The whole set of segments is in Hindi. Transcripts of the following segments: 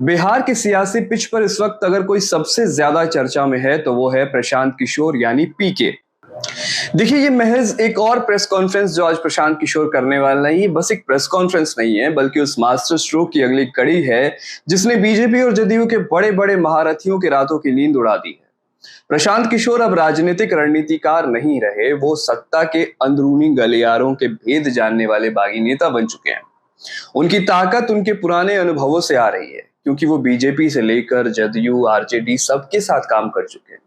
बिहार की सियासी पिच पर इस वक्त अगर कोई सबसे ज्यादा चर्चा में है तो वो है प्रशांत किशोर यानी पीके। देखिए, ये महज एक और प्रेस कॉन्फ्रेंस जो आज प्रशांत किशोर करने वाला नहीं, ये बस एक प्रेस कॉन्फ्रेंस नहीं है बल्कि उस मास्टर स्ट्रोक की अगली कड़ी है जिसने बीजेपी और जदयू के बड़े बड़े महारथियों के रातों की नींद उड़ा दी है। प्रशांत किशोर अब राजनीतिक रणनीतिकार नहीं रहे, वो सत्ता के अंदरूनी गलियारों के भेद जानने वाले बागी नेता बन चुके हैं। उनकी ताकत उनके पुराने अनुभवों से आ रही है, क्योंकि वो बीजेपी से लेकर जदयू आरजेडी सबके साथ काम कर चुके हैं।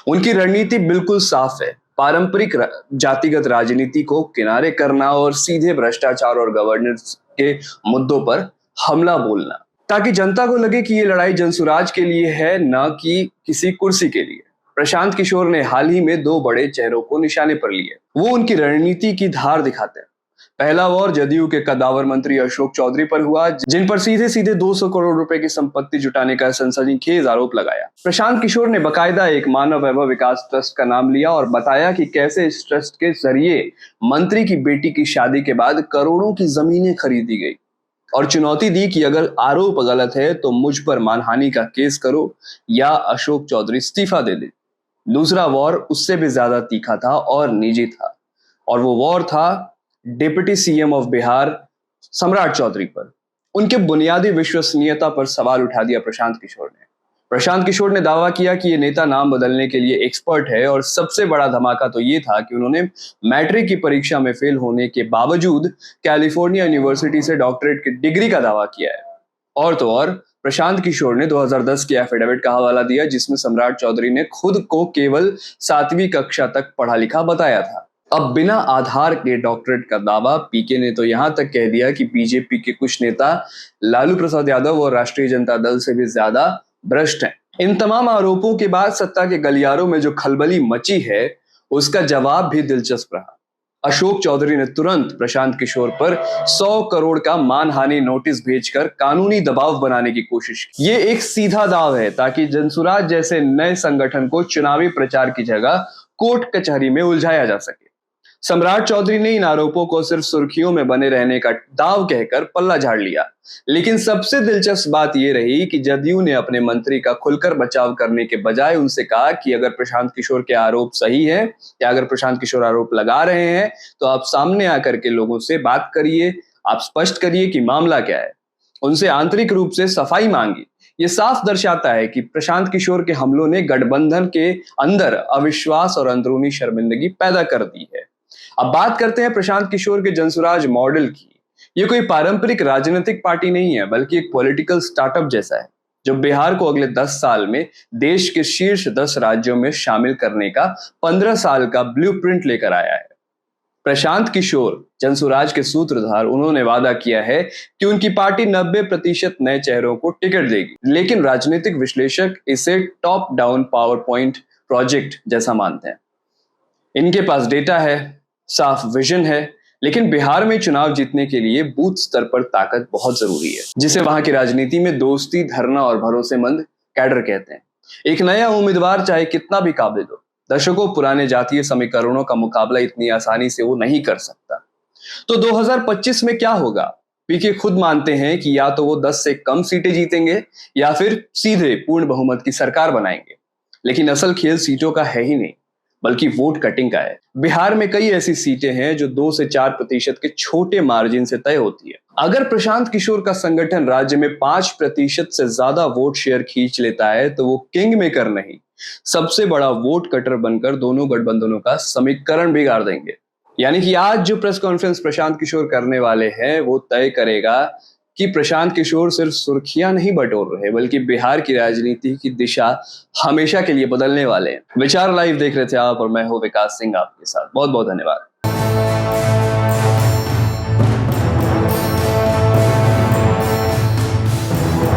उनकी रणनीति बिल्कुल साफ है, पारंपरिक जातिगत राजनीति को किनारे करना और सीधे भ्रष्टाचार और गवर्नेंस के मुद्दों पर हमला बोलना, ताकि जनता को लगे कि ये लड़ाई जनसुराज के लिए है, न कि किसी कुर्सी के लिए। प्रशांत किशोर ने हाल ही में दो बड़े चेहरों को निशाने पर लिए, वो उनकी रणनीति की धार दिखाते हैं। पहला वॉर जदयू के कद्दावर मंत्री अशोक चौधरी पर हुआ, जिन पर सीधे सीधे 200 करोड़ रुपए की संपत्ति जुटाने का सनसनीखेज आरोप लगाया। प्रशांत किशोर ने बकायदा एक मानव वैभव विकास ट्रस्ट का नाम लिया और बताया कि कैसे इस ट्रस्ट के जरिए मंत्री की बेटी की शादी के बाद करोड़ों की जमीनें खरीदी गई, और चुनौती दी कि अगर आरोप गलत है तो मुझ पर मानहानि का केस करो या अशोक चौधरी इस्तीफा दे दे। दूसरा वॉर उससे भी ज्यादा तीखा था और निजी था, और वो वॉर था डिप्टी सीएम ऑफ बिहार सम्राट चौधरी पर। उनके बुनियादी विश्वसनीयता पर सवाल उठा दिया प्रशांत किशोर ने दावा किया कि ये नेता नाम बदलने के लिए एक्सपर्ट है, और सबसे बड़ा धमाका तो ये था कि उन्होंने मैट्रिक की परीक्षा में फेल होने के बावजूद कैलिफोर्निया यूनिवर्सिटी से डॉक्टरेट की डिग्री का दावा किया है। और तो और प्रशांत किशोर ने 2010 के एफिडेविट का हवाला दिया, जिसमें सम्राट चौधरी ने खुद को केवल 7वीं कक्षा तक पढ़ा लिखा बताया था। अब बिना आधार के डॉक्टरेट का दावा, पीके ने तो यहां तक कह दिया कि बीजेपी के कुछ नेता लालू प्रसाद यादव और राष्ट्रीय जनता दल से भी ज्यादा भ्रष्ट हैं। इन तमाम आरोपों के बाद सत्ता के गलियारों में जो खलबली मची है, उसका जवाब भी दिलचस्प रहा। अशोक चौधरी ने तुरंत प्रशांत किशोर पर 100 करोड़ का मानहानि नोटिस भेजकर कानूनी दबाव बनाने की कोशिश की। ये एक सीधा दाव है ताकि जनसुराज जैसे नए संगठन को चुनावी प्रचार की जगह कोर्ट कचहरी में उलझाया जा सके। सम्राट चौधरी ने इन आरोपों को सिर्फ सुर्खियों में बने रहने का दाव कहकर पल्ला झाड़ लिया, लेकिन सबसे दिलचस्प बात यह रही कि जदयू ने अपने मंत्री का खुलकर बचाव करने के बजाय उनसे कहा कि अगर प्रशांत किशोर के आरोप सही है या अगर प्रशांत किशोर आरोप लगा रहे हैं तो आप सामने आकर के लोगों से बात करिए, आप स्पष्ट करिए कि मामला क्या है। उनसे आंतरिक रूप से सफाई मांगी। ये साफ दर्शाता है कि प्रशांत किशोर के हमलों ने गठबंधन के अंदर अविश्वास और अंदरूनी शर्मिंदगी पैदा कर दी है। अब बात करते हैं प्रशांत किशोर के जनसुराज मॉडल की। ये कोई पारंपरिक राजनीतिक पार्टी नहीं है, बल्कि एक पॉलिटिकल स्टार्टअप जैसा है, जो बिहार को अगले 10 साल में देश के शीर्ष 10 राज्यों में शामिल करने का 15 साल का ब्लूप्रिंट लेकर आया है। प्रशांत किशोर जनसुराज के सूत्रधार, उन्होंने वादा किया है कि उनकी पार्टी 90% नए चेहरों को टिकट देगी, लेकिन राजनीतिक विश्लेषक इसे top down power point project जैसा मानते हैं। इनके पास डेटा है, साफ विजन है, लेकिन बिहार में चुनाव जीतने के लिए बूथ स्तर पर ताकत बहुत जरूरी है, जिसे वहां की राजनीति में दोस्ती, धरना और भरोसेमंद कैडर कहते हैं। एक नया उम्मीदवार चाहे कितना भी काबिल हो, दशकों पुराने जातीय समीकरणों का मुकाबला इतनी आसानी से वो नहीं कर सकता। तो 2025 में क्या होगा? पीके खुद मानते हैं कि या तो वो 10 से कम सीटें जीतेंगे या फिर सीधे पूर्ण बहुमत की सरकार बनाएंगे। लेकिन असल खेल सीटों का है ही नहीं, बल्कि वोट कटिंग का है। बिहार में कई ऐसी सीटें हैं जो 2 से 4% के छोटे मार्जिन से तय होती है। अगर प्रशांत किशोर का संगठन राज्य में 5% से ज्यादा वोट शेयर खींच लेता है तो वो किंग मेकर नहीं, सबसे बड़ा वोट कटर बनकर दोनों गठबंधनों का समीकरण बिगाड़ देंगे। यानी कि आज जो प्रेस कॉन्फ्रेंस प्रशांत किशोर करने वाले हैं, वो तय करेगा कि प्रशांत किशोर सिर्फ सुर्खियां नहीं बटोर रहे, बल्कि बिहार की राजनीति की दिशा हमेशा के लिए बदलने वाले हैं। विचार लाइव देख रहे थे आप, और मैं हूं विकास सिंह आपके साथ। बहुत बहुत धन्यवाद।